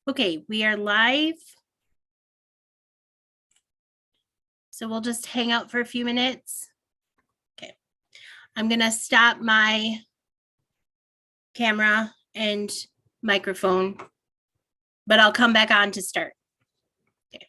Okay, we are live. So we'll just hang out for a few minutes. Okay, I'm gonna stop my camera and microphone, but I'll come back on to start. Okay.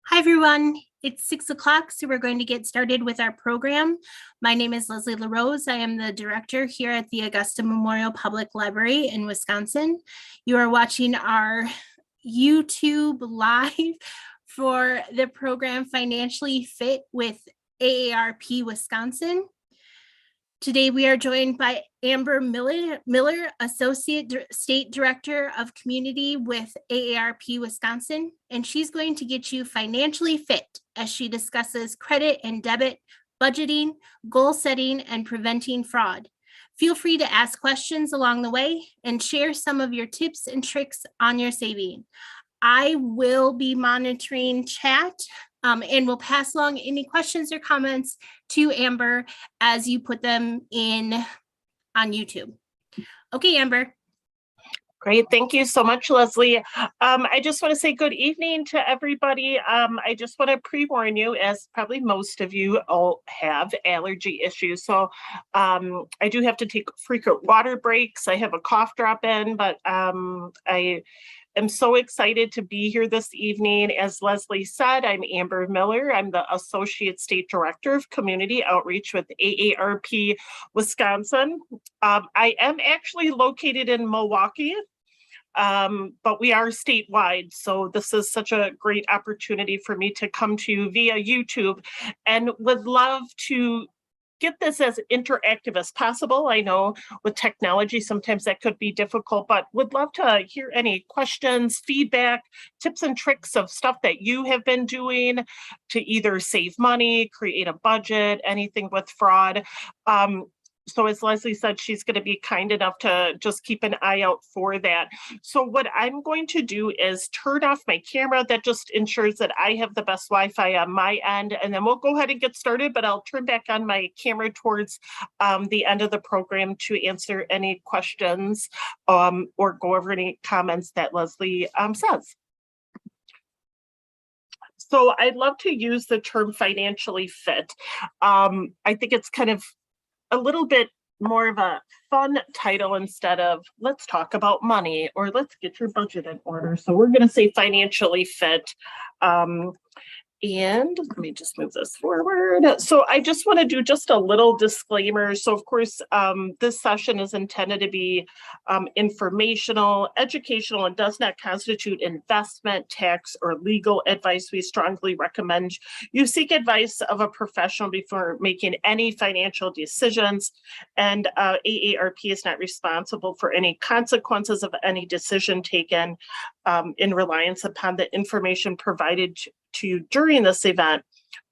Hi, everyone. It's 6 o'clock, so we're going to get started with our program. My name is Leslie LaRose. I am the director here at the Augusta Memorial Public Library in Wisconsin. You are watching our YouTube live for the program Financially Fit with AARP Wisconsin. Today, we are joined by Amber Miller, Associate State Director of Community with AARP Wisconsin, and she's going to get you financially fit as she discusses credit and debit, budgeting, goal setting, and preventing fraud. Feel free to ask questions along the way and share some of your tips and tricks on your saving. I will be monitoring chat and will pass along any questions or comments to Amber as you put them in on YouTube. Okay, Amber. Great. Thank you so much, Leslie. I just want to say good evening to everybody. I just want to pre-warn you, as probably most of you all have allergy issues. So I do have to take frequent water breaks. I have a cough drop in, but I am so excited to be here this evening. As Leslie said, I'm Amber Miller. I'm the Associate State Director of Community Outreach with AARP Wisconsin. I am actually located in Milwaukee, but we are statewide. So this is such a great opportunity for me to come to you via YouTube, and would love to get this as interactive as possible. I know with technology, sometimes that could be difficult, but would love to hear any questions, feedback, tips and tricks of stuff that you have been doing to either save money, create a budget, anything with fraud. So as Leslie said, she's going to be kind enough to just keep an eye out for that. So what I'm going to do is turn off my camera. That just ensures that I have the best Wi-Fi on my end, and then we'll go ahead and get started, but I'll turn back on my camera towards the end of the program to answer any questions or go over any comments that Leslie says. So I'd love to use the term financially fit. I think it's kind of a little bit more of a fun title instead of let's talk about money or let's get your budget in order. So we're going to say financially fit. And let me just move this forward. So I just want to do just a little disclaimer. So of course, this session is intended to be informational, educational, and does not constitute investment, tax, or legal advice. We strongly recommend you seek advice of a professional before making any financial decisions. And AARP is not responsible for any consequences of any decision taken in reliance upon the information provided to you during this event.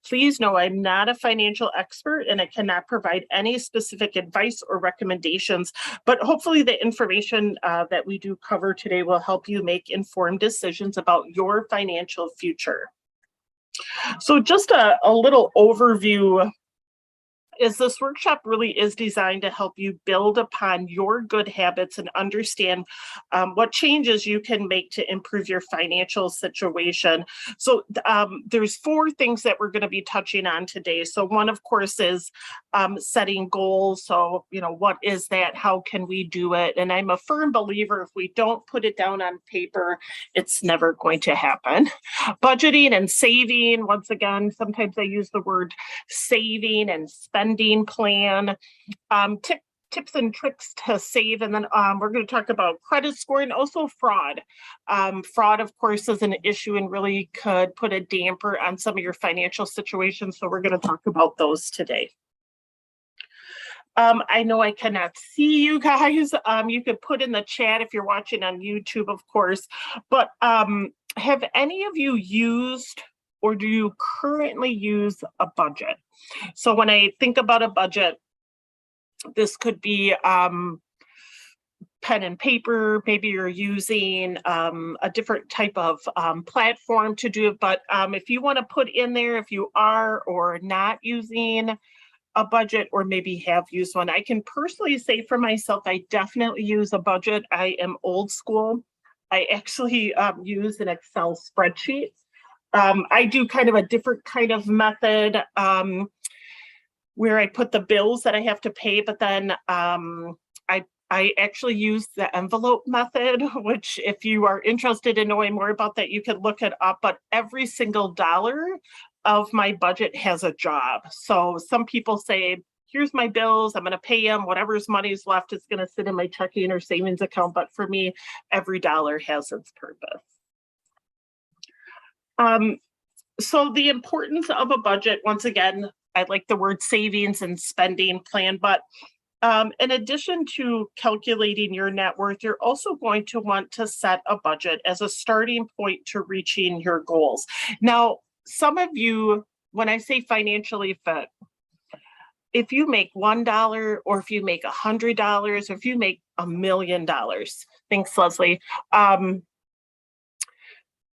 Please know I'm not a financial expert and I cannot provide any specific advice or recommendations, but hopefully the information that we do cover today will help you make informed decisions about your financial future. So just a little overview is this workshop really is designed to help you build upon your good habits and understand what changes you can make to improve your financial situation. So there's 4 things that we're going to be touching on today. So one, of course, is setting goals. So, you know, what is that? How can we do it? And I'm a firm believer if we don't put it down on paper, it's never going to happen. Budgeting and saving, once again, sometimes I use the word saving and spending plan, tips and tricks to save, and then we're going to talk about credit score and also fraud. Fraud, of course, is an issue and really could put a damper on some of your financial situations, so we're going to talk about those today. I know I cannot see you guys. You could put in the chat if you're watching on YouTube, of course, but have any of you used or do you currently use a budget? So when I think about a budget, this could be pen and paper. Maybe you're using a different type of platform to do it. But if you want to put in there, if you are or not using a budget or maybe have used one, I can personally say for myself, I definitely use a budget. I am old school. I actually use an Excel spreadsheet. I do kind of a different kind of method where I put the bills that I have to pay, but then I actually use the envelope method, which if you are interested in knowing more about that, you can look it up, but every single dollar of my budget has a job. So some people say, here's my bills, I'm going to pay them, whatever's money's left is going to sit in my checking or savings account, but for me, every dollar has its purpose. So the importance of a budget, once again, I like the word savings and spending plan, but in addition to calculating your net worth, you're also going to want to set a budget as a starting point to reaching your goals. Now, some of you, when I say financially fit, if you make $1 or if you make $100 or if you make $1 million, thanks, Leslie,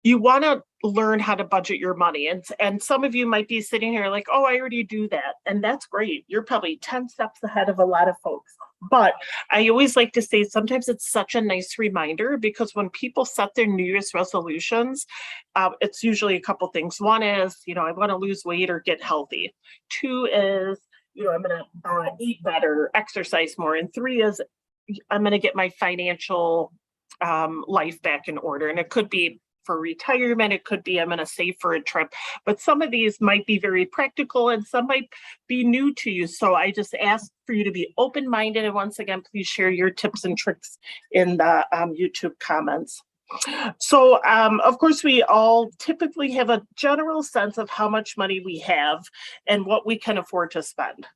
you want to learn how to budget your money. And some of you might be sitting here like, oh, I already do that. And that's great. You're probably 10 steps ahead of a lot of folks. But I always like to say sometimes it's such a nice reminder, because when people set their New Year's resolutions, it's usually a couple things. One is, I want to lose weight or get healthy. Two is, I'm going to eat better, exercise more. And three is, I'm going to get my financial life back in order. And it could be for retirement, it could be I'm going to save for a trip, but some of these might be very practical and some might be new to you. So I just ask for you to be open-minded. And once again, please share your tips and tricks in the YouTube comments. So, of course, we all typically have a general sense of how much money we have and what we can afford to spend.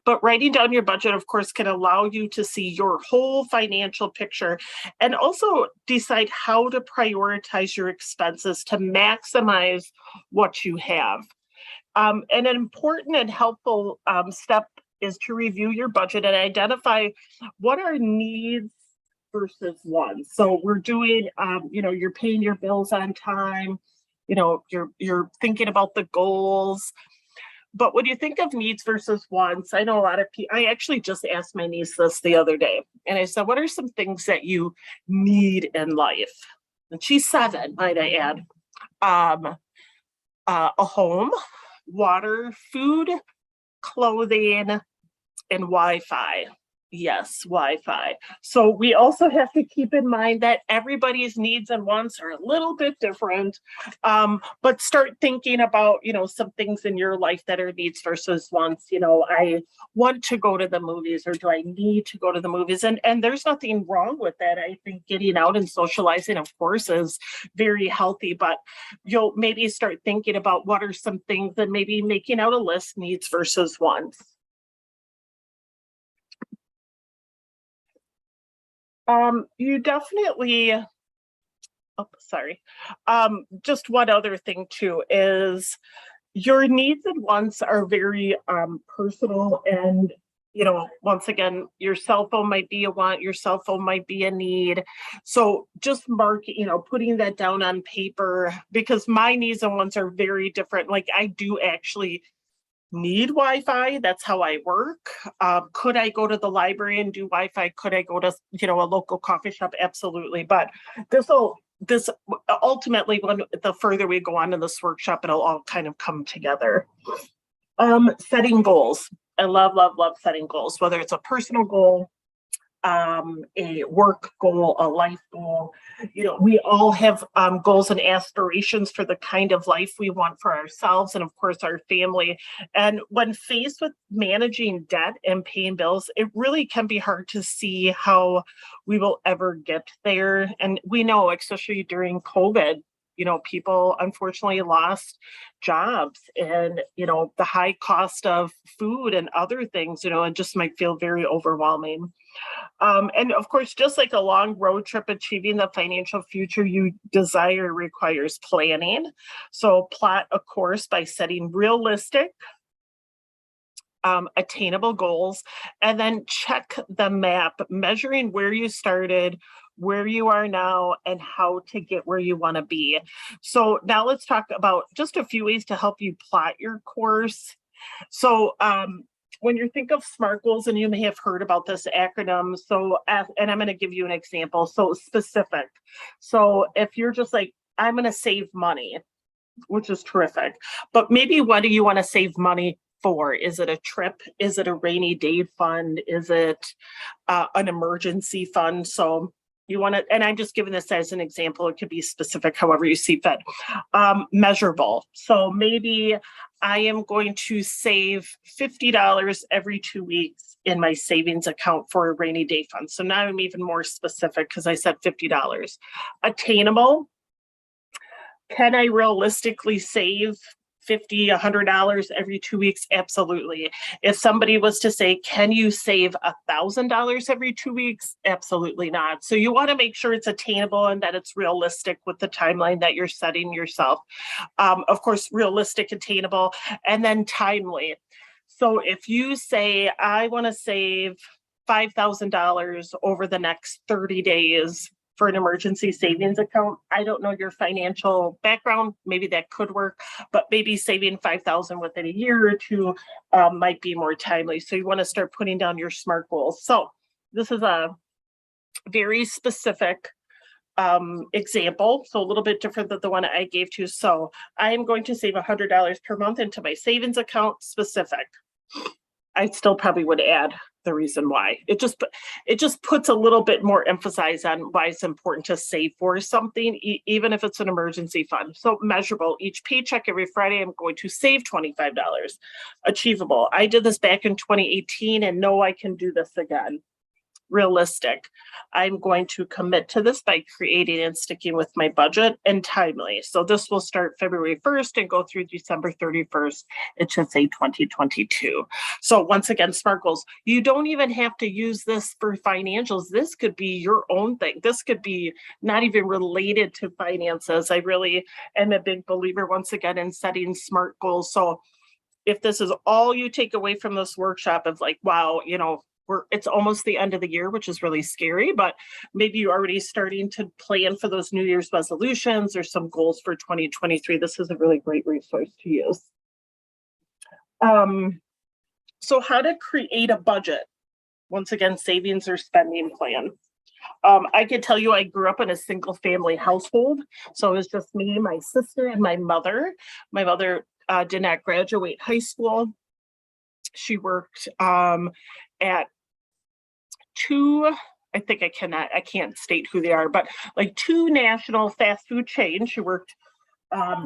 But writing down your budget, of course, can allow you to see your whole financial picture and also decide how to prioritize your expenses to maximize what you have. And an important and helpful step is to review your budget and identify what are needs versus wants. So we're doing, you're paying your bills on time, you're thinking about the goals. But when you think of needs versus wants, I know a lot of people, I actually just asked my niece this the other day, and I said, what are some things that you need in life? And she's 7, might I add. A home, water, food, clothing, and Wi-Fi. Yes, Wi-Fi. So we also have to keep in mind that everybody's needs and wants are a little bit different, but start thinking about, some things in your life that are needs versus wants. I want to go to the movies, or do I need to go to the movies? And there's nothing wrong with that. I think getting out and socializing, of course, is very healthy, but you'll maybe start thinking about what are some things and maybe making out a list, needs versus wants. You definitely, just one other thing too is your needs and wants are very personal. And, once again, your cell phone might be a want, your cell phone might be a need. So just putting that down on paper, because my needs and wants are very different. Like I do actually need Wi-Fi. That's how I work. Could I go to the library and do Wi-Fi? Could I go to, a local coffee shop? Absolutely. But this ultimately, when the further we go on in this workshop, it'll all kind of come together. Setting goals. I love setting goals, whether it's a personal goal, a work goal, a life goal. We all have goals and aspirations for the kind of life we want for ourselves and, of course, our family. And when faced with managing debt and paying bills, it really can be hard to see how we will ever get there. And we know, especially during COVID, people unfortunately lost jobs, and, the high cost of food and other things, it just might feel very overwhelming. And of course, just like a long road trip, achieving the financial future you desire requires planning. So plot a course by setting realistic, attainable goals, and then check the map, measuring where you started, where you are now, and how to get where you want to be. So now let's talk about just a few ways to help you plot your course. So when you think of SMART goals, and you may have heard about this acronym, and I'm going to give you an example. So specific. So if you're just like, I'm going to save money, which is terrific, but maybe what do you want to save money for? Is it a trip? Is it a rainy day fund? Is it an emergency fund? So you want to, and I'm just giving this as an example. It could be specific, however you see fit. Measurable. So maybe I am going to save $50 every 2 weeks in my savings account for a rainy day fund. So now I'm even more specific because I said $50. Attainable. Can I realistically save $50, $100 every 2 weeks? Absolutely. If somebody was to say, can you save $1,000 every 2 weeks? Absolutely not. So you want to make sure it's attainable and that it's realistic with the timeline that you're setting yourself. Of course, realistic, attainable, and then timely. So if you say, I want to save $5,000 over the next 30 days for an emergency savings account. I don't know your financial background. Maybe that could work, but maybe saving $5,000 within a year or two might be more timely. So you want to start putting down your SMART goals. So this is a very specific example, so a little bit different than the one I gave to you. So I am going to save $100 per month into my savings account specific. I still probably would add the reason why. It just puts a little bit more emphasis on why it's important to save for something, even if it's an emergency fund. So measurable, each paycheck every Friday, I'm going to save $25. Achievable. I did this back in 2018 and know I can do this again. Realistic. I'm going to commit to this by creating and sticking with my budget, and timely. So this will start February 1st and go through December 31st. It should say 2022. So once again, SMART goals. You don't even have to use this for financials. This could be your own thing. This could be not even related to finances. I really am a big believer, once again, in setting SMART goals. So if this is all you take away from this workshop of like, wow, it's almost the end of the year, which is really scary, but maybe you're already starting to plan for those New Year's resolutions or some goals for 2023. This is a really great resource to use. So how to create a budget? Once again, savings or spending plan. I can tell you I grew up in a single family household. So it was just me, my sister, and my mother. My mother did not graduate high school. She worked at two, I can't state who they are, but like two national fast food chains. She worked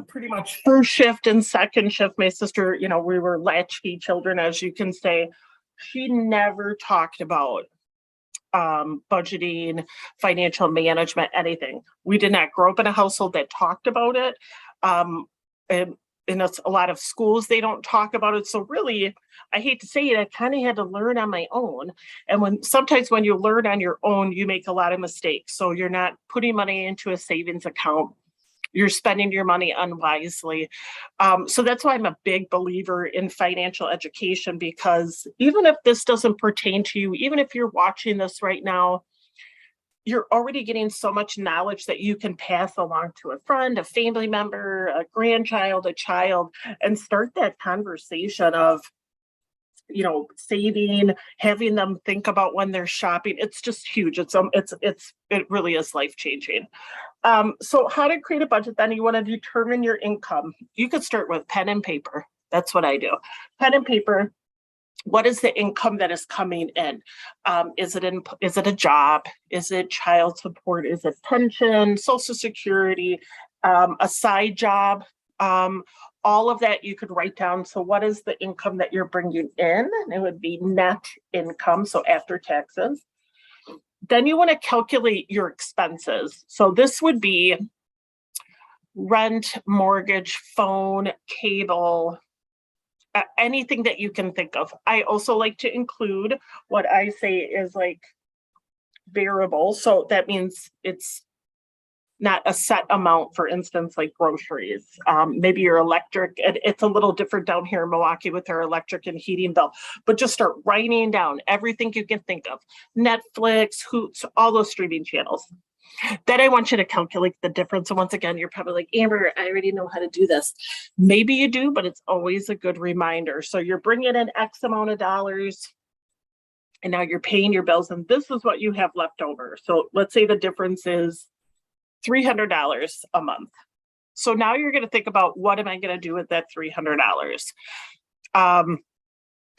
pretty much first shift and second shift. My sister, we were latchkey children, as you can say. She never talked about budgeting, financial management, anything. We did not grow up in a household that talked about it. And it's a lot of schools, they don't talk about it. So really, I hate to say it, I kind of had to learn on my own. And sometimes when you learn on your own, you make a lot of mistakes. So you're not putting money into a savings account. You're spending your money unwisely. So that's why I'm a big believer in financial education, because even if this doesn't pertain to you, even if you're watching this right now, you're already getting so much knowledge that you can pass along to a friend, a family member, a grandchild, a child, and start that conversation of, saving, having them think about when they're shopping. It's just huge. It really is life-changing. So how to create a budget then? You want to determine your income. You could start with pen and paper. That's what I do. Pen and paper. What is the income that is coming in? Is it a job? Is it child support? Is it pension, Social Security, a side job? All of that you could write down. So what is the income that you're bringing in? It would be net income, so after taxes. Then you want to calculate your expenses. So this would be rent, mortgage, phone, cable, anything that you can think of. I also like to include what I say is like variable. So that means it's not a set amount, for instance, like groceries. Maybe your electric, it's a little different down here in Milwaukee with our electric and heating bill, but just start writing down everything you can think of. Netflix, Hoots, all those streaming channels. Then I want you to calculate the difference. And once again, you're probably like, Amber, I already know how to do this. Maybe you do, but it's always a good reminder. So you're bringing in X amount of dollars, and now you're paying your bills, and this is what you have left over. So let's say the difference is $300 a month. So now you're going to think about, what am I going to do with that $300?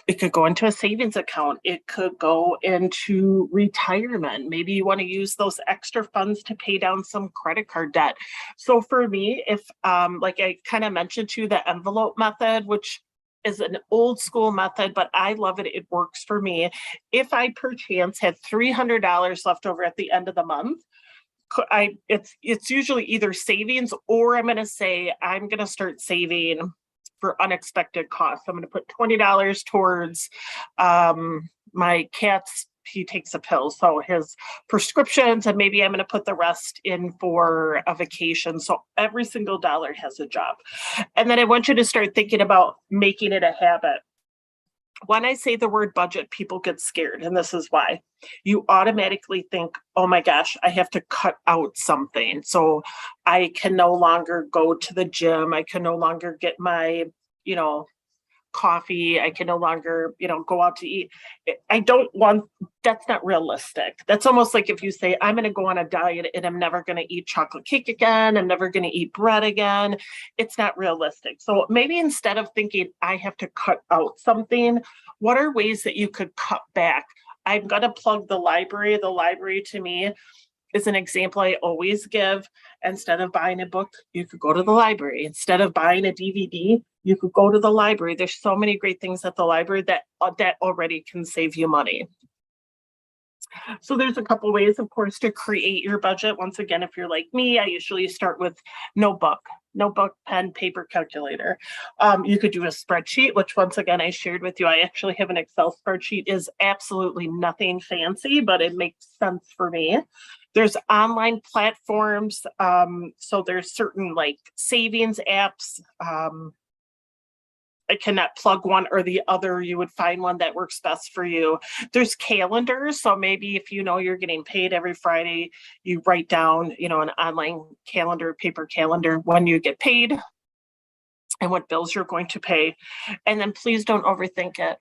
It could go into a savings account. It could go into retirement. Maybe you want to use those extra funds to pay down some credit card debt. So for me, if like I kind of mentioned to you, the envelope method, which is an old school method, but I love it. It works for me. If I perchance had $300 left over at the end of the month, it's usually either savings, or I'm going to say I'm going to start saving for unexpected costs. I'm going to put $20 towards my cat's, he takes a pill, so his prescriptions, and maybe I'm going to put the rest in for a vacation. So every single dollar has a job. And then I want you to start thinking about making it a habit. When I say the word budget, people get scared, and this is why. You automatically think, oh my gosh, I have to cut out something. So I can no longer go to the gym. I can no longer get my, coffee. I can no longer, go out to eat. I don't want, that's not realistic. That's almost like if you say, I'm going to go on a diet and I'm never going to eat chocolate cake again. I'm never going to eat bread again. It's not realistic. So maybe instead of thinking I have to cut out something, what are ways that you could cut back? I'm going to plug the library. The library to me is an example I always give. Instead of buying a book, you could go to the library. Instead of buying a DVD, you could go to the library. There's so many great things at the library that already can save you money. So there's a couple ways, of course, to create your budget. Once again, if you're like me, I usually start with notebook, pen, paper, calculator. You could do a spreadsheet, which once again, I shared with you. I actually have an Excel spreadsheet. Is absolutely nothing fancy, but it makes sense for me. There's online platforms. So there's certain like savings apps. I cannot plug one or the other. You would find one that works best for you. There's calendars. So maybe if you know you're getting paid every Friday, you write down, an online calendar, paper calendar, when you get paid and what bills you're going to pay. And then please don't overthink it.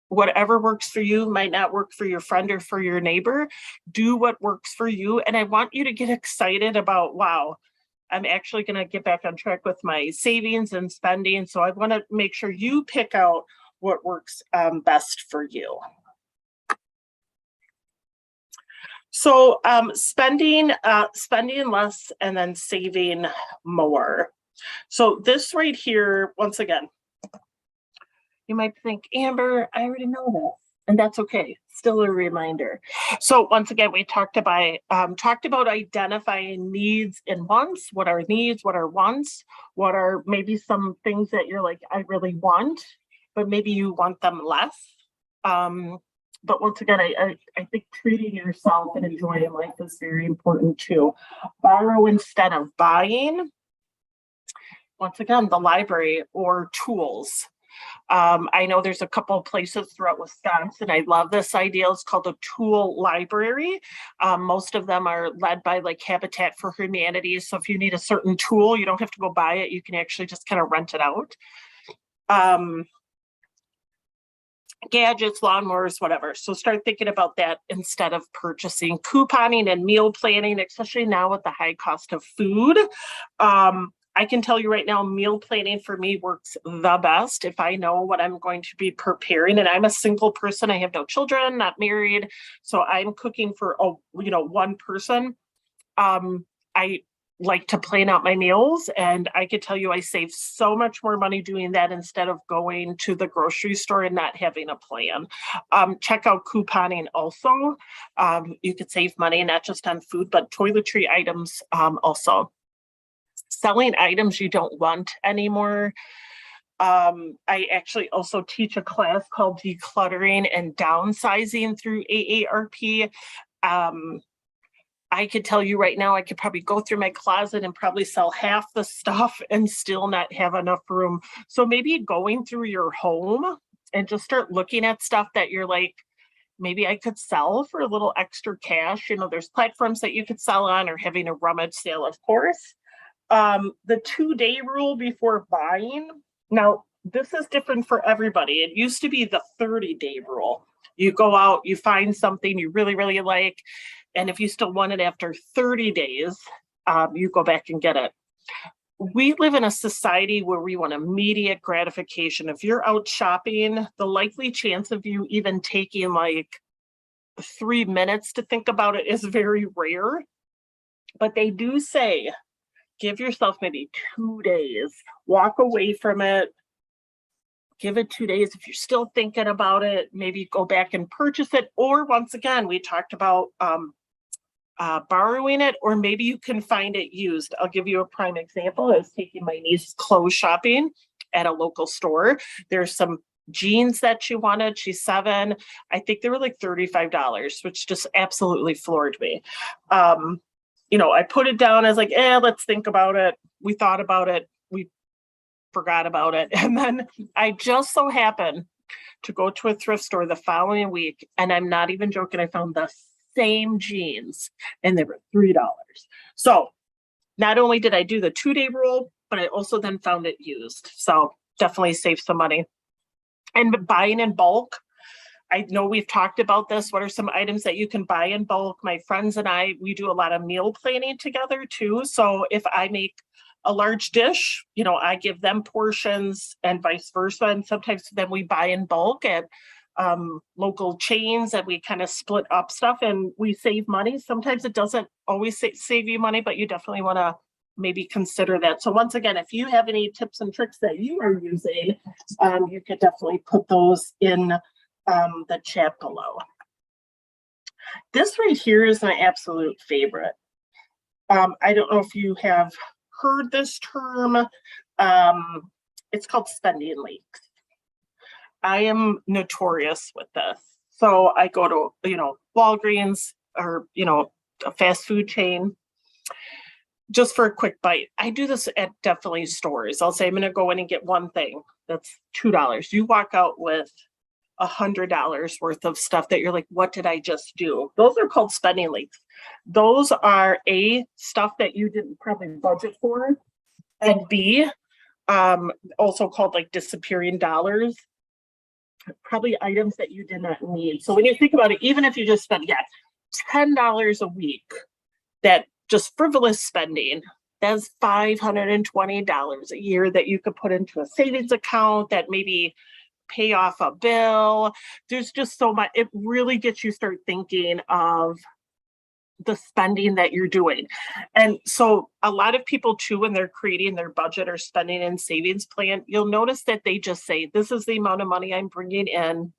Whatever works for you might not work for your friend or for your neighbor. Do what works for you. And I want you to get excited about, wow, I'm actually going to get back on track with my savings and spending. So I want to make sure you pick out what works best for you. So spending less and then saving more. So this right here, once again, you might think, Amber, I already know this. And that's okay. Still a reminder. So once again, we talked about identifying needs and wants. What are needs? What are wants? What are maybe some things that you're like, I really want, but maybe you want them less. But once again, I think treating yourself and enjoying life is very important too. Borrow instead of buying. Once again, the library or tools. I know there's a couple of places throughout Wisconsin. I love this idea. It's called a tool library. Most of them are led by like Habitat for Humanity. So if you need a certain tool, you don't have to go buy it. You can actually just kind of rent it out. Gadgets, lawnmowers, whatever. So start thinking about that instead of purchasing. Couponing and meal planning, especially now with the high cost of food. I can tell you right now, meal planning for me works the best if I know what I'm going to be preparing. And I'm a single person. I have no children, not married. So I'm cooking for, one person. I like to plan out my meals, and I could tell you I save so much more money doing that instead of going to the grocery store and not having a plan. Check out couponing also. You could save money, not just on food, but toiletry items also. Selling items you don't want anymore. I actually also teach a class called Decluttering and Downsizing through AARP. I could tell you right now, I could probably go through my closet and probably sell half the stuff and still not have enough room. So maybe going through your home and just start looking at stuff that you're like, maybe I could sell for a little extra cash. There's platforms that you could sell on, or having a rummage sale, of course. The 2-day rule before buying. Now, this is different for everybody. It used to be the 30-day rule. You go out, you find something you really, really like, and if you still want it after 30 days, you go back and get it. We live in a society where we want immediate gratification. If you're out shopping, the likely chance of you even taking like 3 minutes to think about it is very rare. But they do say, give yourself maybe 2 days, walk away from it, give it 2 days. If you're still thinking about it, maybe go back and purchase it. Or once again, we talked about borrowing it, or maybe you can find it used. I'll give you a prime example. I was taking my niece clothes shopping at a local store. There's some jeans that she wanted. She's 7. I think they were like $35, which just absolutely floored me. I put it down as like, let's think about it. We thought about it. We forgot about it. And then I just so happened to go to a thrift store the following week. And I'm not even joking. I found the same jeans and they were $3. So not only did I do the 2-day rule, but I also then found it used. So definitely save some money. And buying in bulk. I know we've talked about this. What are some items that you can buy in bulk? My friends and I, we do a lot of meal planning together too. So if I make a large dish, I give them portions and vice versa. And sometimes then we buy in bulk at local chains and we kind of split up stuff and we save money. Sometimes it doesn't always save you money, but you definitely want to maybe consider that. So once again, if you have any tips and tricks that you are using, you could definitely put those in the chat below. This right here is my absolute favorite. I don't know if you have heard this term. It's called spending leaks. I am notorious with this. So I go to, Walgreens or, a fast food chain just for a quick bite. I do this at definitely stores. I'll say I'm going to go in and get one thing that's $2. You walk out with $100 worth of stuff that you're like, what did I just do? Those are called spending leaks. Those are stuff that you didn't probably budget for, and B, also called like disappearing dollars, probably items that you did not need. So when you think about it, even if you just spend $10 a week, that just frivolous spending, that's $520 a year that you could put into a savings account that maybe pay off a bill. There's just so much. It really gets you start thinking of the spending that you're doing. And so a lot of people too, when they're creating their budget or spending and savings plan, you'll notice that they just say, this is the amount of money I'm bringing in.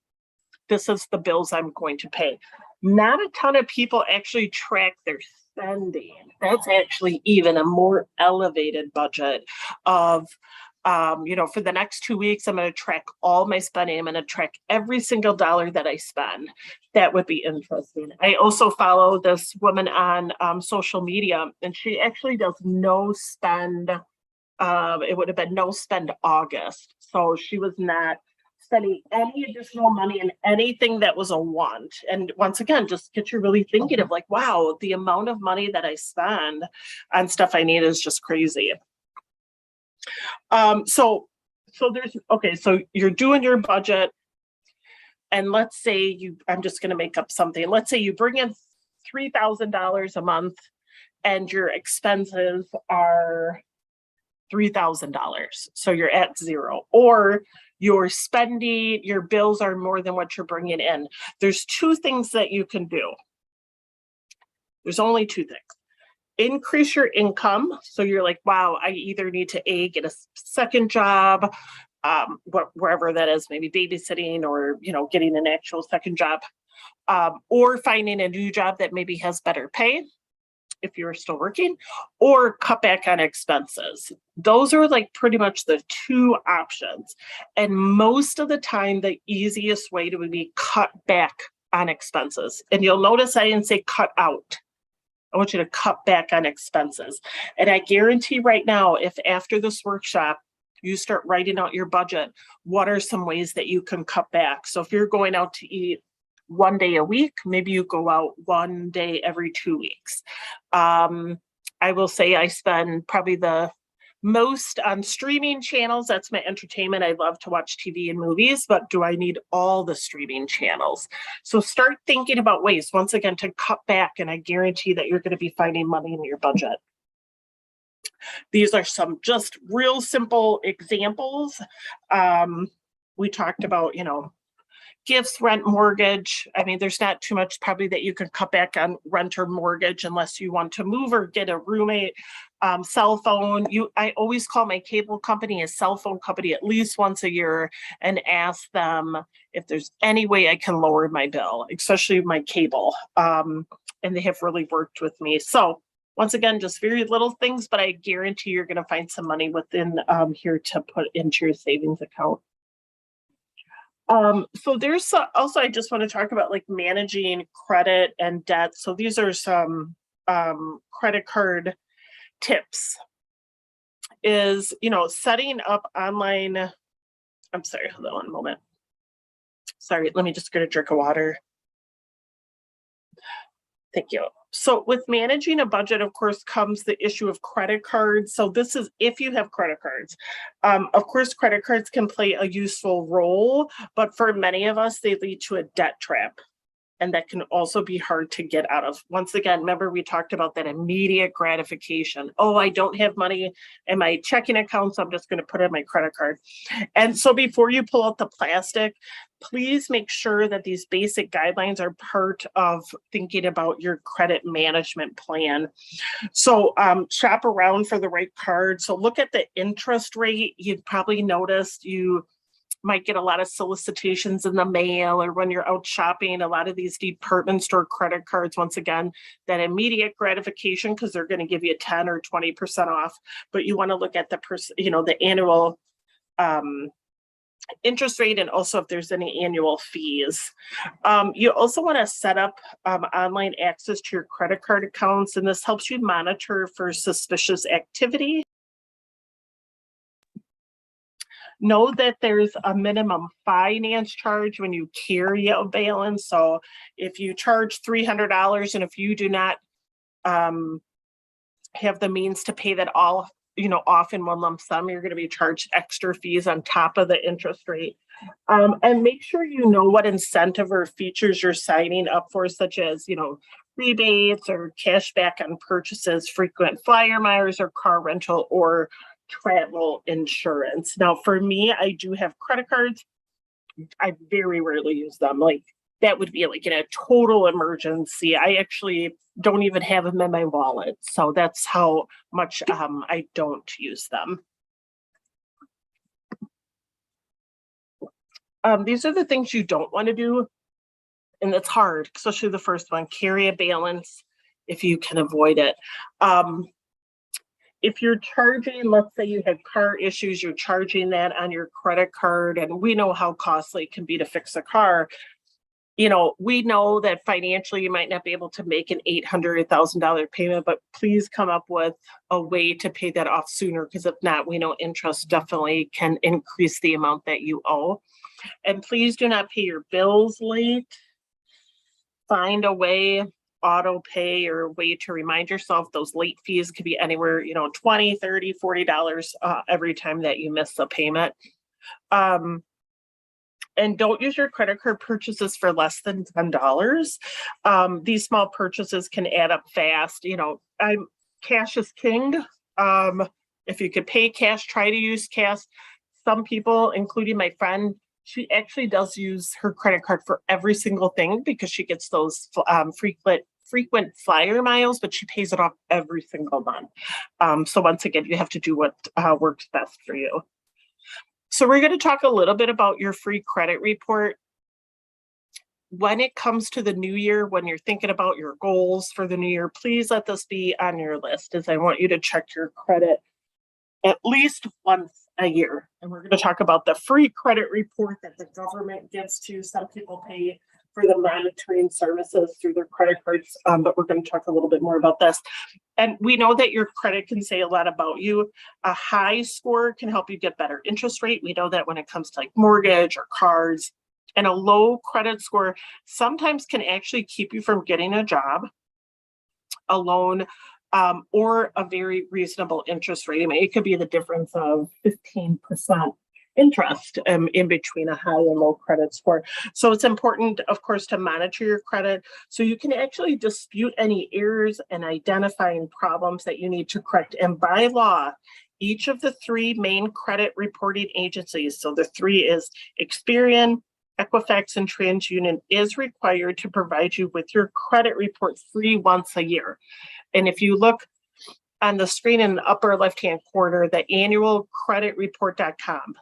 This is the bills I'm going to pay. Not a ton of people actually track their spending. That's actually even a more elevated budget of for the next 2 weeks, I'm going to track all my spending. I'm going to track every single dollar that I spend. That would be interesting. I also follow this woman on social media, and she actually does no spend. It would have been no spend August. So she was not spending any additional money in anything that was a want. And once again, just get you really thinking of like, wow, the amount of money that I spend on stuff I need is just crazy. So you're doing your budget, and let's say I'm just going to make up something. Let's say you bring in $3,000 a month and your expenses are $3,000. So you're at zero, or your bills are more than what you're bringing in. There's two things that you can do. There's only two things. Increase your income. So you're like, wow, I either need to get a second job, wherever that is, maybe babysitting or, getting an actual second job, or finding a new job that maybe has better pay if you're still working, or cut back on expenses. Those are like pretty much the two options. And most of the time, the easiest way to be cut back on expenses. And you'll notice I didn't say cut out. I want you to cut back on expenses. And I guarantee right now, if after this workshop, you start writing out your budget, what are some ways that you can cut back? So if you're going out to eat one day a week, maybe you go out one day every 2 weeks. I will say I spend probably the most on streaming channels. That's my entertainment. I love to watch TV and movies, but do I need all the streaming channels? So start thinking about ways, once again, to cut back, and I guarantee that you're going to be finding money in your budget. These are some just real simple examples. We talked about, gifts, rent, mortgage. I mean, there's not too much probably that you can cut back on rent or mortgage unless you want to move or get a roommate. Cell phone. I always call my cable company a cell phone company at least once a year and ask them if there's any way I can lower my bill, especially my cable. And they have really worked with me. So once again, just very little things, but I guarantee you're going to find some money within here to put into your savings account. So there's also, I just want to talk about like managing credit and debt. So these are some credit card tips. Is, setting up online. I'm sorry, hold on one moment. Sorry, let me just get a drink of water. Thank you. So with managing a budget, of course, comes the issue of credit cards. So this is if you have credit cards. Of course, credit cards can play a useful role, but for many of us, they lead to a debt trap. And that can also be hard to get out of. Once again, remember we talked about that immediate gratification. Oh, I don't have money in my checking account, so I'm just going to put it in my credit card. And so before you pull out the plastic, please make sure that these basic guidelines are part of thinking about your credit management plan. So shop around for the right card. So look at the interest rate. You've probably noticed you might get a lot of solicitations in the mail or when you're out shopping. A lot of these department store credit cards, once again, that immediate gratification because they're going to give you 10 or 20% off, but you want to look at the annual interest rate, and also if there's any annual fees. You also want to set up online access to your credit card accounts, and this helps you monitor for suspicious activity. Know that there's a minimum finance charge when you carry a balance. So if you charge $300 and if you do not have the means to pay that all off in one lump sum, you're going to be charged extra fees on top of the interest rate. And make sure you know what incentive or features you're signing up for, such as rebates or cash back on purchases, frequent flyer miles or car rental or travel insurance. Now, for me, I do have credit cards. I very rarely use them. Like that would be like in a total emergency. I actually don't even have them in my wallet. So that's how much I don't use them. These are the things you don't want to do. And it's hard, especially the first one, carry a balance if you can avoid it. If you're charging, let's say you have car issues, you're charging that on your credit card, and we know how costly it can be to fix a car. We know that financially you might not be able to make an $800, $1,000 payment, but please come up with a way to pay that off sooner, because if not, we know interest definitely can increase the amount that you owe. And please do not pay your bills late. Find a way, auto pay or a way to remind yourself. Those late fees could be anywhere, $20, $30, $40 every time that you miss a payment. And don't use your credit card purchases for less than $10. These small purchases can add up fast. Cash is king. If you could pay cash, try to use cash. Some people, including my friend, she actually does use her credit card for every single thing because she gets those frequent flyer miles, but she pays it off every single month. So once again, you have to do what works best for you. So we're going to talk a little bit about your free credit report. When it comes to the new year, when you're thinking about your goals for the new year, please let this be on your list, as I want you to check your credit at least once a year. And we're going to talk about the free credit report that the government gives to some people pay for the monitoring services through their credit cards. But we're going to talk a little bit more about this. And we know that your credit can say a lot about you. A high score can help you get better interest rate. We know that when it comes to like mortgage or cards. And a low credit score sometimes can actually keep you from getting a job, a loan, or a very reasonable interest rate. I mean, it could be the difference of 15% interest in between a high and low credit score. So it's important, of course, to monitor your credit so you can actually dispute any errors and identifying problems that you need to correct. And by law, each of the three main credit reporting agencies, so the three is Experian, Equifax, and TransUnion, is required to provide you with your credit report free once a year. And if you look on the screen in the upper left-hand corner, the annualcreditreport.com,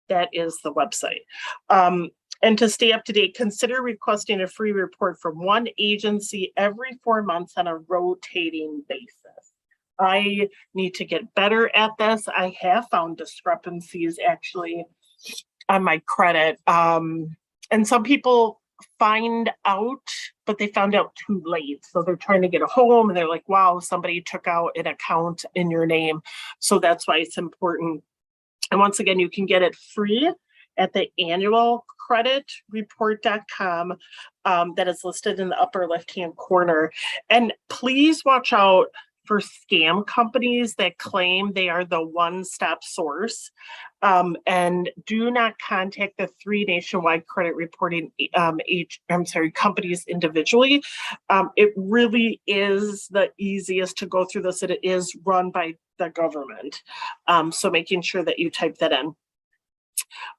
that is the website. And to stay up to date, consider requesting a free report from one agency every 4 months on a rotating basis. I need to get better at this. I have found discrepancies actually on my credit. And some people find out, but they found out too late. So they're trying to get a home and they're like, wow, somebody took out an account in your name. So that's why it's important. And once again, you can get it free at the creditreport.com that is listed in the upper left-hand corner. And please watch out for scam companies that claim they are the one-stop source, and do not contact the 3 nationwide credit reporting companies individually. It really is the easiest to go through this, and it is run by the government. So making sure that you type that in.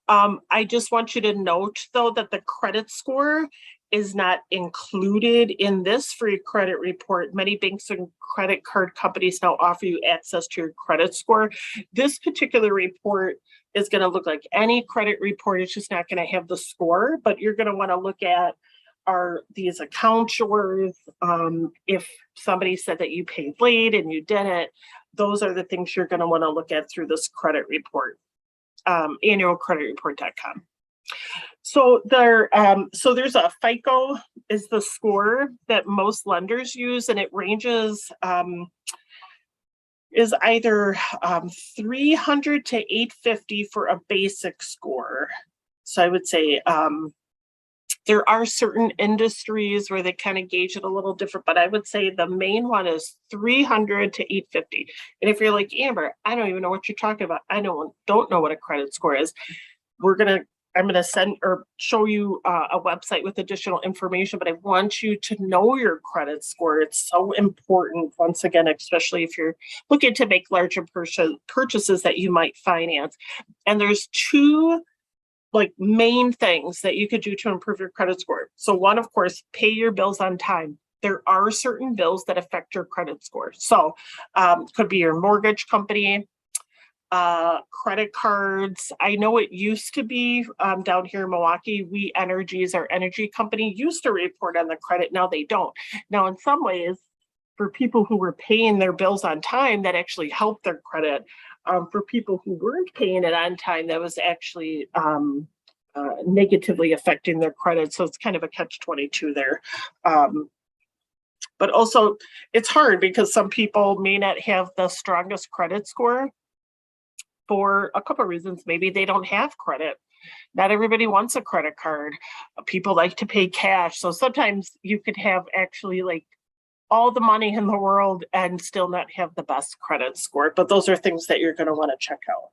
I just want you to note, though, that the credit score is not included in this free credit report. Many banks and credit card companies now offer you access to your credit score. This particular report is going to look like any credit report. It's just not going to have the score, but you're going to want to look at, are these accounts yours? If somebody said that you paid late and you didn't, those are the things you're going to want to look at through this credit report, annualcreditreport.com. So there's a FICO is the score that most lenders use, and it ranges is either 300 to 850 for a basic score. So I would say there are certain industries where they kind of gauge it a little different, but I would say the main one is 300 to 850. And if you're like, Amber, I don't even know what you're talking about, I don't know what a credit score is, I'm going to send or show you a website with additional information, but I want you to know your credit score. It's so important, once again, especially if you're looking to make larger purchases that you might finance. And there's 2 main things that you could do to improve your credit score. So one, of course, pay your bills on time. There are certain bills that affect your credit score. So could be your mortgage company, credit cards. I know it used to be down here in Milwaukee, We Energies, our energy company, used to report on the credit. Now they don't. Now, in some ways, for people who were paying their bills on time, that actually helped their credit. For people who weren't paying it on time, that was actually negatively affecting their credit. So it's kind of a catch-22 there. But also, it's hard because some people may not have the strongest credit score for a couple of reasons. Maybe they don't have credit. Not everybody wants a credit card. People like to pay cash. So sometimes you could have actually all the money in the world and still not have the best credit score. But those are things that you're going to want to check out.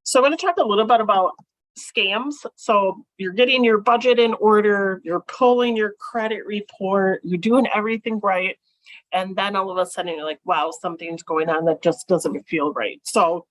So I'm going to talk a little bit about scams. So you're getting your budget in order, you're pulling your credit report, you're doing everything right. And then all of a sudden you're like, wow, something's going on that just doesn't feel right. So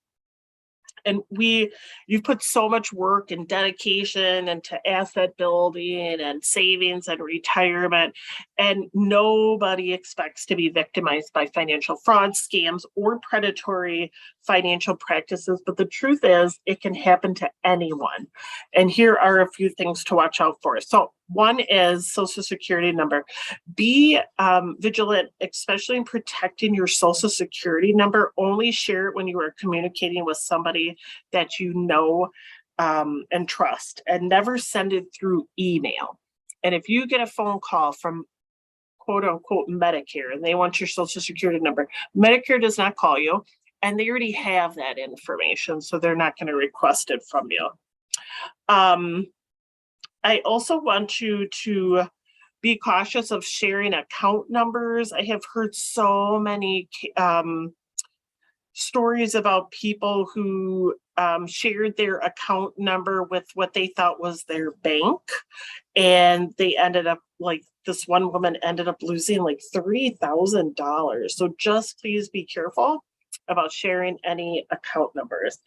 and you've put so much work and dedication into asset building and savings and retirement, and nobody expects to be victimized by financial fraud, scams, or predatory financial practices. But the truth is, it can happen to anyone. And here are a few things to watch out for. So one is Social Security number. Be vigilant, especially in protecting your Social Security number. Only share it when you are communicating with somebody that you know and trust, and never send it through email. And if you get a phone call from quote unquote Medicare and they want your Social Security number, Medicare does not call you, and they already have that information, so they're not going to request it from you. I also want you to be cautious of sharing account numbers. I have heard so many stories about people who shared their account number with what they thought was their bank, and they ended up this one woman ended up losing $3,000. So just please be careful about sharing any account numbers.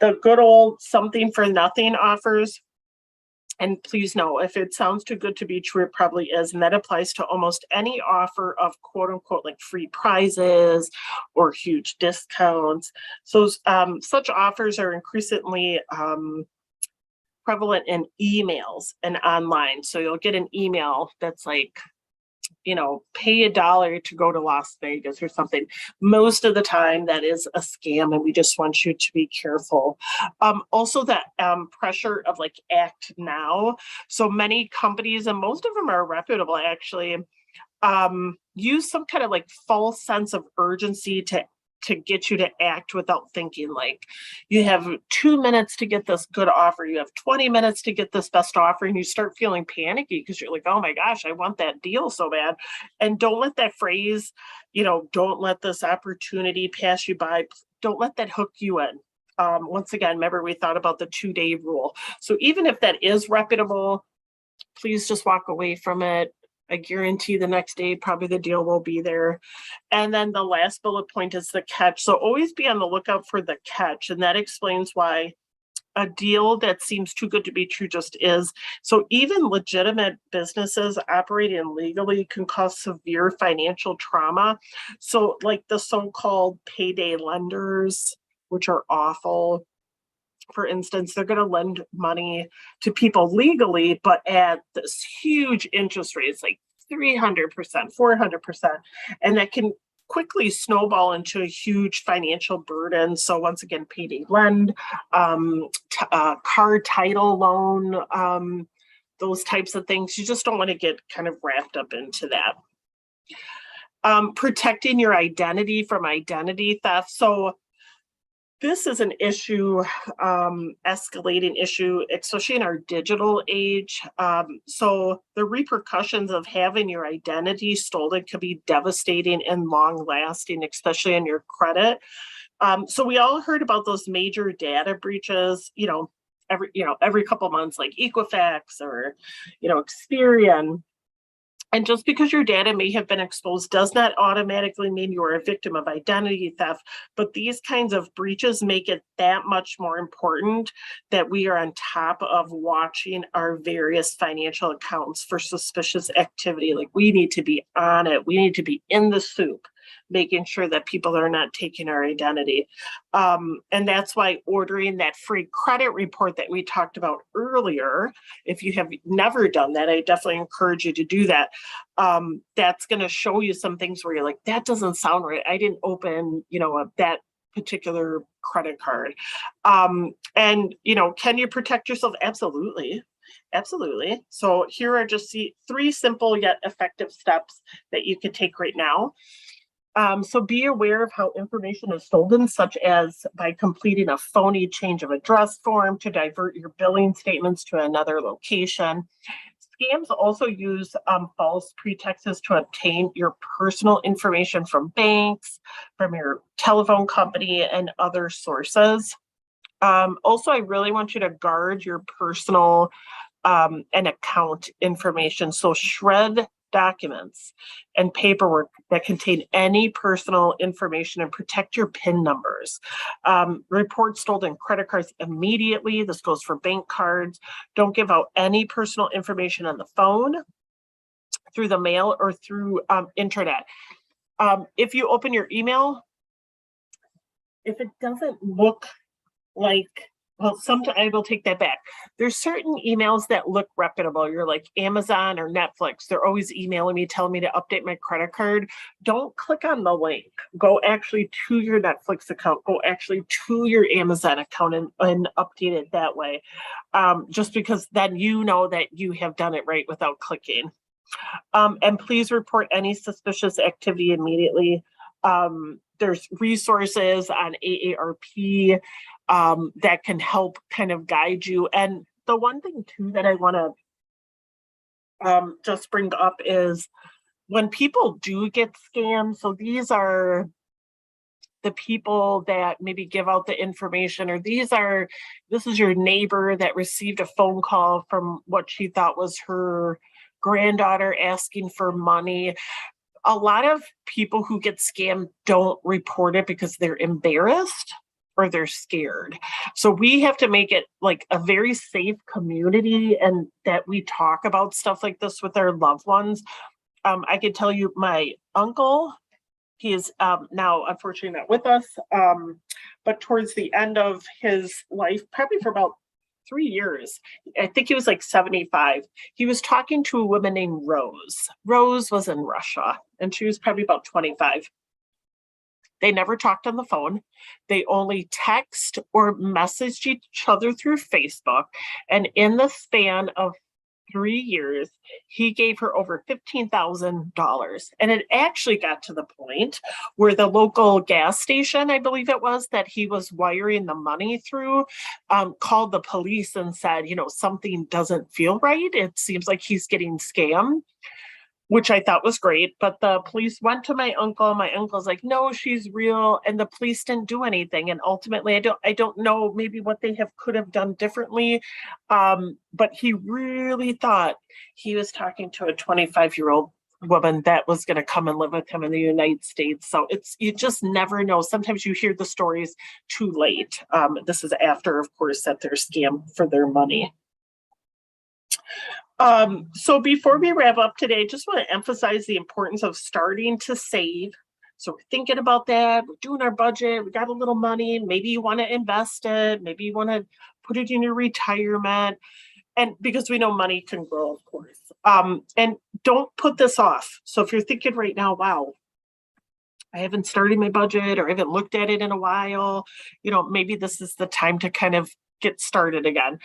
The good old something for nothing offers. And please know, if it sounds too good to be true, it probably is. And that applies to almost any offer of quote unquote free prizes or huge discounts. So such offers are increasingly prevalent in emails and online. So you'll get an email that's pay $1 to go to Las Vegas or something. Most of the time that is a scam, and we just want you to be careful. Also that pressure of act now. So many companies, and most of them are reputable actually, use some kind of false sense of urgency to to get you to act without thinking. Like, you have 2 minutes to get this good offer, you have 20 minutes to get this best offer, and you start feeling panicky because you're like, oh my gosh, I want that deal so bad. And don't let that phrase, don't let this opportunity pass you by. Don't let that hook you in. Once again, remember, we thought about the 2-day rule. So even if that is reputable, please just walk away from it. I guarantee the next day, probably the deal will be there. And then the last bullet point is the catch. So always be on the lookout for the catch. And that explains why a deal that seems too good to be true just is. So even legitimate businesses operating legally can cause severe financial trauma. So like the so-called payday lenders, which are awful. For instance, they're going to lend money to people legally, but at this huge interest rates, like 300%, 400%. And that can quickly snowball into a huge financial burden. So once again, payday lend, car title loan, those types of things. You just don't want to get kind of wrapped up into that. Protecting your identity from identity theft. So this is an issue, escalating issue, especially in our digital age. So the repercussions of having your identity stolen could be devastating and long lasting, especially in your credit. So we all heard about those major data breaches, every couple months, like Equifax or, Experian. And just because your data may have been exposed does not automatically mean you are a victim of identity theft. But these kinds of breaches make it that much more important that we are on top of watching our various financial accounts for suspicious activity. Like, we need to be on it. We need to be in the soup, making sure that people are not taking our identity. And that's why ordering that free credit report that we talked about earlier, if you have never done that, I definitely encourage you to do that. That's going to show you some things where you're like, that doesn't sound right. I didn't open, that particular credit card. And, can you protect yourself? Absolutely. Absolutely. So here are just 3 simple yet effective steps that you can take right now. So be aware of how information is stolen, such as by completing a phony change of address form to divert your billing statements to another location. Scams also use false pretexts to obtain your personal information from banks, from your telephone company, and other sources. Also, I really want you to guard your personal and account information. So shred documents and paperwork that contain any personal information and protect your PIN numbers. Report stolen credit cards immediately. This goes for bank cards. Don't give out any personal information on the phone, through the mail, or through internet. If you open your email, if it doesn't look like, well, sometimes I will take that back. There's certain emails that look reputable. You're like Amazon or Netflix. They're always emailing me, telling me to update my credit card. Don't click on the link. Go actually to your Netflix account. Go actually to your Amazon account and update it that way. Just because then you know that you have done it right without clicking. And please report any suspicious activity immediately. There's resources on AARP that can help kind of guide you. And the one thing too that I want to just bring up is when people do get scammed. So these are the people that maybe give out the information, or this is your neighbor that received a phone call from what she thought was her granddaughter asking for money. A lot of people who get scammed don't report it because they're embarrassed or they're scared. So we have to make it like a very safe community, and that we talk about stuff like this with our loved ones. I can tell you, my uncle, he is now unfortunately not with us, but towards the end of his life, probably for about 3 years, I think he was like 75. He was talking to a woman named Rose. Rose was in Russia, and she was probably about 25. They never talked on the phone. They only text or messaged each other through Facebook. And in the span of 3 years, he gave her over $15,000. And it actually got to the point where the local gas station, I believe it was, that he was wiring the money through, called the police and said, something doesn't feel right. It seems like he's getting scammed, which I thought was great. But the police went to my uncle. My uncle's like, no, she's real. And the police didn't do anything. And ultimately, I don't know maybe what they could have done differently. But he really thought he was talking to a 25-year-old woman that was going to come and live with him in the United States. So you just never know. Sometimes you hear the stories too late. This is after, of course, that they're scammed for their money. So before we wrap up today, just want to emphasize the importance of starting to save. So we're thinking about that, we're doing our budget, we got a little money, maybe you want to invest it, maybe you want to put it in your retirement, and because we know money can grow, of course. And don't put this off. So if you're thinking right now, wow, I haven't started my budget or I haven't looked at it in a while, maybe this is the time to kind of get started again.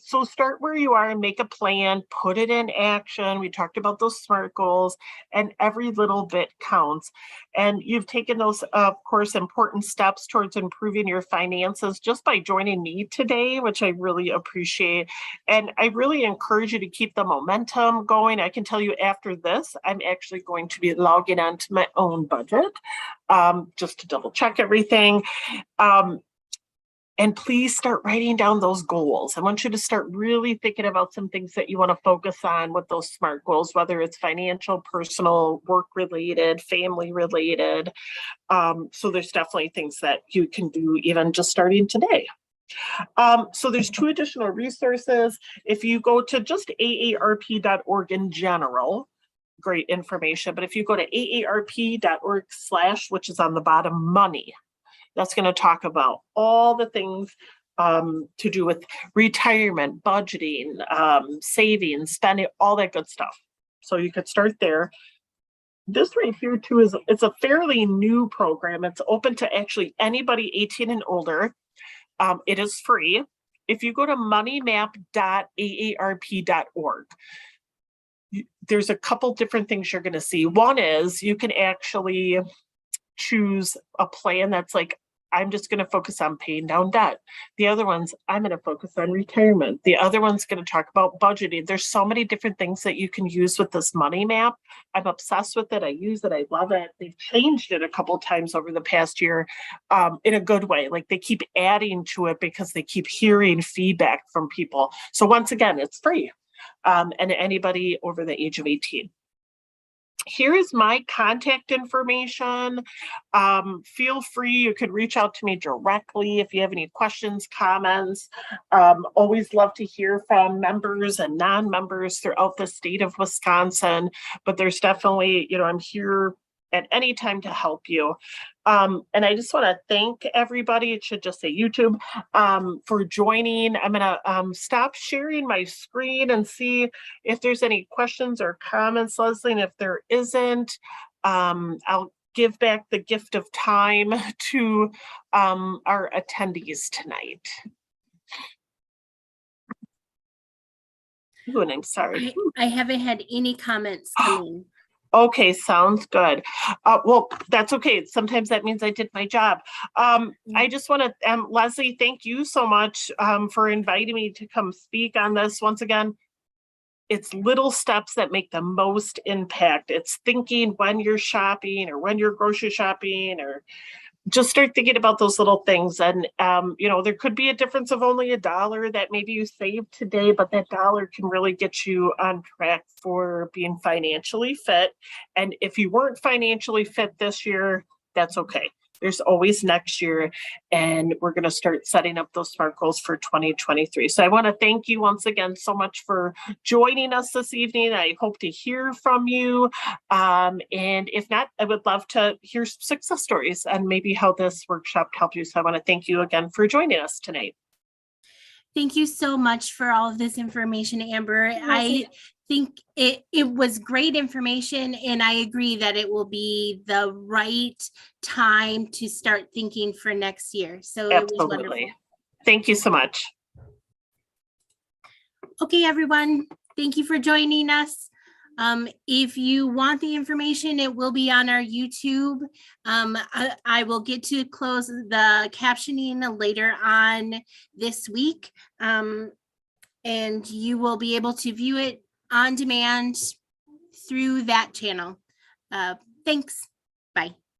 So start where you are and make a plan, put it in action. We talked about those SMART goals, and every little bit counts. And you've taken those, of course, important steps towards improving your finances just by joining me today, which I really appreciate. And I really encourage you to keep the momentum going. I can tell you after this, I'm actually going to be logging on to my own budget just to double check everything. And please start writing down those goals. I want you to start really thinking about some things that you want to focus on with those SMART goals, whether it's financial, personal, work-related, family-related. So there's definitely things that you can do even just starting today. So there's 2 additional resources. If you go to just AARP.org in general, great information. But if you go to AARP.org/, which is on the bottom, money, that's going to talk about all the things to do with retirement, budgeting, saving, spending, all that good stuff. So you could start there. This right here too it's a fairly new program. It's open to actually anybody 18 and older. It is free. If you go to moneymap.aarp.org, there's a couple different things you're going to see. One is you can actually choose a plan that's like, I'm just going to focus on paying down debt. The other one's, I'm going to focus on retirement. The other one's going to talk about budgeting. There's so many different things that you can use with this money map. I'm obsessed with it. I use it. I love it. They've changed it a couple of times over the past year in a good way. Like they keep adding to it because they keep hearing feedback from people. So once again, it's free. And anybody over the age of 18. Here is my contact information. Feel free, you could reach out to me directly if you have any questions, comments. Always love to hear from members and non-members throughout the state of Wisconsin, but there's definitely, I'm here at any time to help you. And I just want to thank everybody, it should just say YouTube, for joining. I'm going to stop sharing my screen and see if there's any questions or comments, Leslie. And if there isn't, I'll give back the gift of time to our attendees tonight. Ooh, and I'm sorry. I haven't had any comments coming. Okay, sounds good. Well, that's okay. Sometimes that means I did my job. I just want to, Leslie, thank you so much for inviting me to come speak on this. Once again, it's little steps that make the most impact. It's thinking when you're shopping or when you're grocery shopping, or just start thinking about those little things. And, there could be a difference of only $1 that maybe you saved today, but that dollar can really get you on track for being financially fit. And if you weren't financially fit this year, that's okay. There's always next year, and we're going to start setting up those SMART goals for 2023. So I want to thank you once again so much for joining us this evening. I hope to hear from you. And if not, I would love to hear success stories and maybe how this workshop helped you. So I want to thank you again for joining us tonight. Thank you so much for all of this information, Amber. I think it was great information, and I agree that it will be the right time to start thinking for next year. So absolutely. It was wonderful. Thank you so much. Okay, everyone. Thank you for joining us. If you want the information, it will be on our YouTube. I will get to close the captioning later on this week. And you will be able to view it on demand through that channel. Thanks.